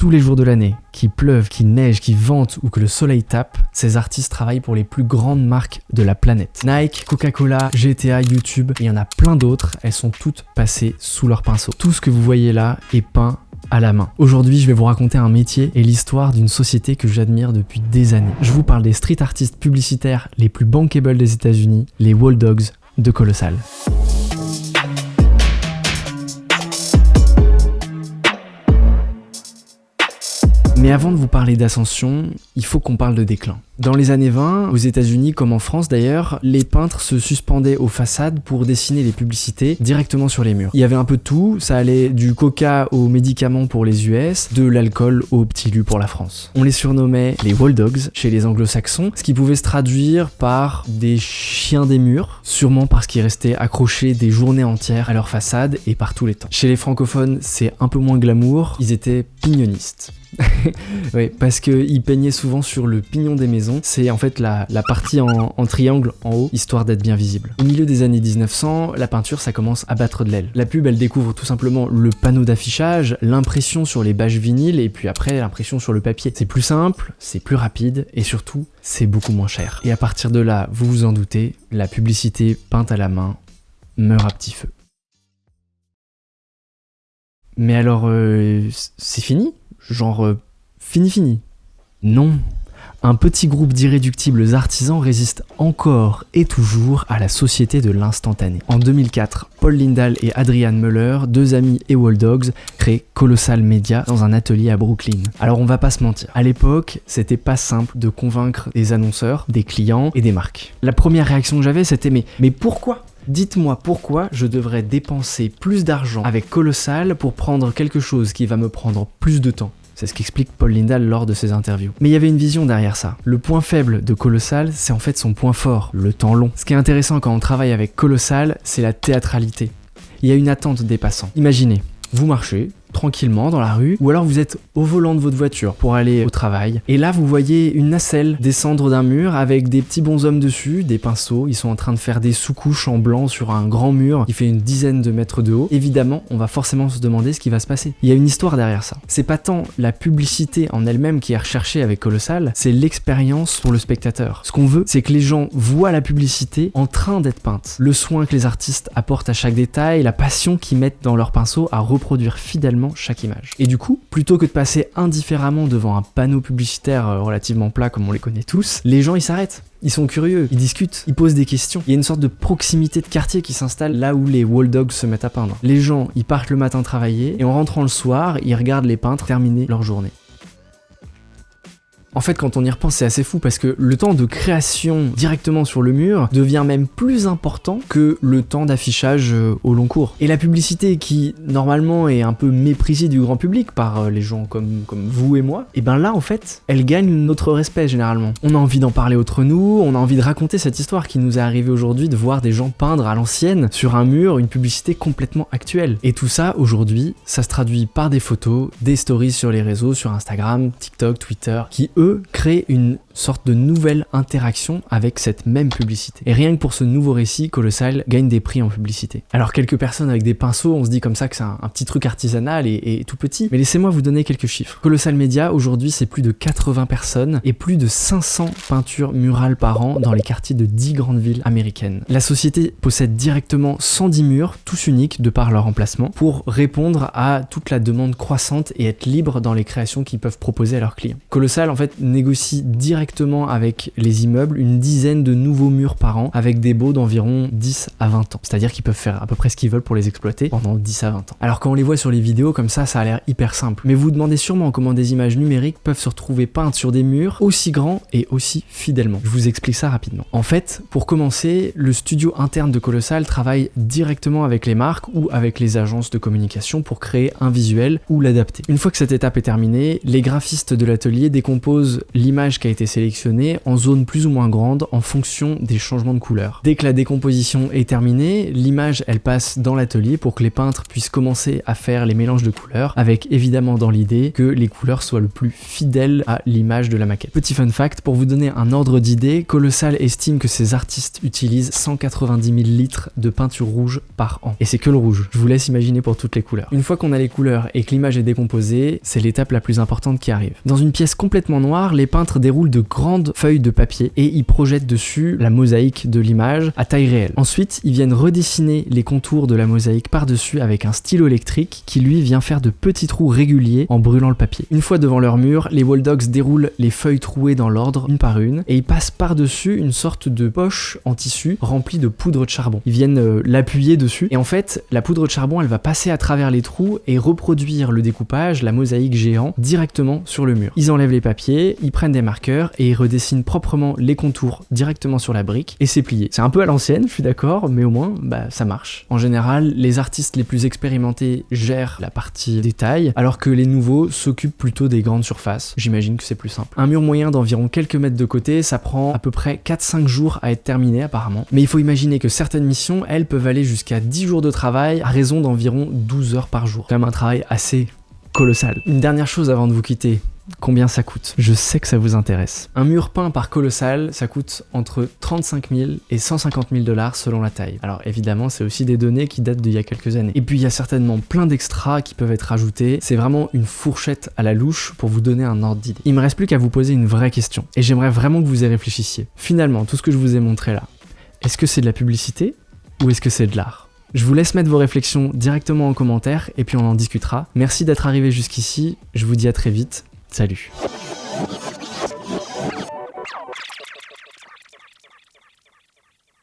Tous les jours de l'année, qu'il pleuve, qu'il neige, qu'il vente ou que le soleil tape, ces artistes travaillent pour les plus grandes marques de la planète. Nike, Coca-Cola, GTA, YouTube, et il y en a plein d'autres, elles sont toutes passées sous leur pinceau. Tout ce que vous voyez là est peint à la main. Aujourd'hui, je vais vous raconter un métier et l'histoire d'une société que j'admire depuis des années. Je vous parle des street artistes publicitaires les plus bankable des États-Unis, les Wall Dogs de Colossal. Mais avant de vous parler d'ascension, il faut qu'on parle de déclin. Dans les années 20, aux États-Unis comme en France d'ailleurs, les peintres se suspendaient aux façades pour dessiner les publicités directement sur les murs. Il y avait un peu de tout, ça allait du coca aux médicaments pour les US, de l'alcool aux petits lus pour la France. On les surnommait les Wall Dogs chez les anglo-saxons, ce qui pouvait se traduire par des chiens des murs, sûrement parce qu'ils restaient accrochés des journées entières à leur façade et par tous les temps. Chez les francophones, c'est un peu moins glamour, ils étaient pignonistes. Oui, parce qu'ils peignaient souvent sur le pignon des maisons, c'est en fait la partie en triangle en haut, histoire d'être bien visible. Au milieu des années 1900, la peinture ça commence à battre de l'aile. La pub elle découvre tout simplement le panneau d'affichage, l'impression sur les bâches vinyles et puis après l'impression sur le papier. C'est plus simple, c'est plus rapide et surtout c'est beaucoup moins cher. Et à partir de là, vous vous en doutez, la publicité peinte à la main meurt à petit feu. Mais alors, c'est fini ? Genre fini. Non. Un petit groupe d'irréductibles artisans résiste encore et toujours à la société de l'instantané. En 2004, Paul Lindahl et Adrian Muller, deux amis et Wall Dogs, créent Colossal Media dans un atelier à Brooklyn. Alors on va pas se mentir, à l'époque, c'était pas simple de convaincre des annonceurs, des clients et des marques. La première réaction que j'avais c'était mais pourquoi ? Dites-moi pourquoi je devrais dépenser plus d'argent avec Colossal pour prendre quelque chose qui va me prendre plus de temps. C'est ce qu'explique Paul Lindahl lors de ses interviews. Mais il y avait une vision derrière ça. Le point faible de Colossal, c'est en fait son point fort, le temps long. Ce qui est intéressant quand on travaille avec Colossal, c'est la théâtralité. Il y a une attente des passants. Imaginez, vous marchez tranquillement dans la rue, ou alors vous êtes au volant de votre voiture pour aller au travail, et là vous voyez une nacelle descendre d'un mur avec des petits bonshommes dessus, des pinceaux, ils sont en train de faire des sous-couches en blanc sur un grand mur qui fait une dizaine de mètres de haut. Évidemment, on va forcément se demander ce qui va se passer. Il y a une histoire derrière ça. C'est pas tant la publicité en elle-même qui est recherchée avec Colossal, c'est l'expérience pour le spectateur. Ce qu'on veut, c'est que les gens voient la publicité en train d'être peinte. Le soin que les artistes apportent à chaque détail, la passion qu'ils mettent dans leur pinceau à reproduire fidèlement chaque image. Et du coup, plutôt que de passer indifféremment devant un panneau publicitaire relativement plat comme on les connaît tous, les gens ils s'arrêtent. Ils sont curieux, ils discutent, ils posent des questions. Il y a une sorte de proximité de quartier qui s'installe là où les Wall Dogs se mettent à peindre. Les gens, ils partent le matin travailler et en rentrant le soir, ils regardent les peintres terminer leur journée. En fait, quand on y repense, c'est assez fou parce que le temps de création directement sur le mur devient même plus important que le temps d'affichage au long cours. Et la publicité qui, normalement, est un peu méprisée du grand public par les gens comme vous et moi, et ben là, en fait, elle gagne notre respect généralement. On a envie d'en parler entre nous, on a envie de raconter cette histoire qui nous est arrivée aujourd'hui, de voir des gens peindre à l'ancienne sur un mur une publicité complètement actuelle. Et tout ça, aujourd'hui, ça se traduit par des photos, des stories sur les réseaux, sur Instagram, TikTok, Twitter, qui eux créer une sorte de nouvelle interaction avec cette même publicité. Et rien que pour ce nouveau récit, Colossal gagne des prix en publicité. Alors quelques personnes avec des pinceaux, on se dit comme ça que c'est un petit truc artisanal et tout petit, mais laissez-moi vous donner quelques chiffres. Colossal Media, aujourd'hui, c'est plus de 80 personnes et plus de 500 peintures murales par an dans les quartiers de 10 grandes villes américaines. La société possède directement 110 murs, tous uniques de par leur emplacement, pour répondre à toute la demande croissante et être libre dans les créations qu'ils peuvent proposer à leurs clients. Colossal, en fait, négocie directement avec les immeubles une dizaine de nouveaux murs par an avec des baux d'environ 10 à 20 ans. C'est-à-dire qu'ils peuvent faire à peu près ce qu'ils veulent pour les exploiter pendant 10 à 20 ans. Alors quand on les voit sur les vidéos comme ça a l'air hyper simple. Mais vous vous demandez sûrement comment des images numériques peuvent se retrouver peintes sur des murs aussi grands et aussi fidèlement. Je vous explique ça rapidement. En fait, pour commencer, le studio interne de Colossal travaille directement avec les marques ou avec les agences de communication pour créer un visuel ou l'adapter. Une fois que cette étape est terminée, les graphistes de l'atelier décomposent l'image qui a été sélectionnées en zones plus ou moins grandes en fonction des changements de couleur. Dès que la décomposition est terminée, l'image elle passe dans l'atelier pour que les peintres puissent commencer à faire les mélanges de couleurs, avec évidemment dans l'idée que les couleurs soient le plus fidèles à l'image de la maquette. Petit fun fact, pour vous donner un ordre d'idée, Colossal estime que ces artistes utilisent 190 000 litres de peinture rouge par an. Et c'est que le rouge, je vous laisse imaginer pour toutes les couleurs. Une fois qu'on a les couleurs et que l'image est décomposée, c'est l'étape la plus importante qui arrive. Dans une pièce complètement noire, les peintres déroulent de grandes feuilles de papier et ils projettent dessus la mosaïque de l'image à taille réelle. Ensuite, ils viennent redessiner les contours de la mosaïque par-dessus avec un stylo électrique qui lui vient faire de petits trous réguliers en brûlant le papier. Une fois devant leur mur, les wall dogs déroulent les feuilles trouées dans l'ordre, une par une, et ils passent par-dessus une sorte de poche en tissu remplie de poudre de charbon. Ils viennent l'appuyer dessus, et en fait, la poudre de charbon, elle va passer à travers les trous et reproduire le découpage, la mosaïque géant, directement sur le mur. Ils enlèvent les papiers, ils prennent des marqueurs et ils redessinent proprement les contours directement sur la brique, et c'est plié. C'est un peu à l'ancienne, je suis d'accord, mais au moins, ça marche. En général, les artistes les plus expérimentés gèrent la partie détail, alors que les nouveaux s'occupent plutôt des grandes surfaces. J'imagine que c'est plus simple. Un mur moyen d'environ quelques mètres de côté, ça prend à peu près 4-5 jours à être terminé apparemment. Mais il faut imaginer que certaines missions, elles peuvent aller jusqu'à 10 jours de travail à raison d'environ 12 heures par jour. Quand même un travail assez colossal. Une dernière chose avant de vous quitter. Combien ça coûte? Je sais que ça vous intéresse. Un mur peint par Colossal, ça coûte entre 35 000 et 150 000 $ selon la taille. Alors évidemment, c'est aussi des données qui datent d'il y a quelques années. Et puis il y a certainement plein d'extras qui peuvent être ajoutés. C'est vraiment une fourchette à la louche pour vous donner un ordre d'idée. Il me reste plus qu'à vous poser une vraie question. Et j'aimerais vraiment que vous y réfléchissiez. Finalement, tout ce que je vous ai montré là, est-ce que c'est de la publicité ou est-ce que c'est de l'art? Je vous laisse mettre vos réflexions directement en commentaire et puis on en discutera. Merci d'être arrivé jusqu'ici, je vous dis à très vite. Salut.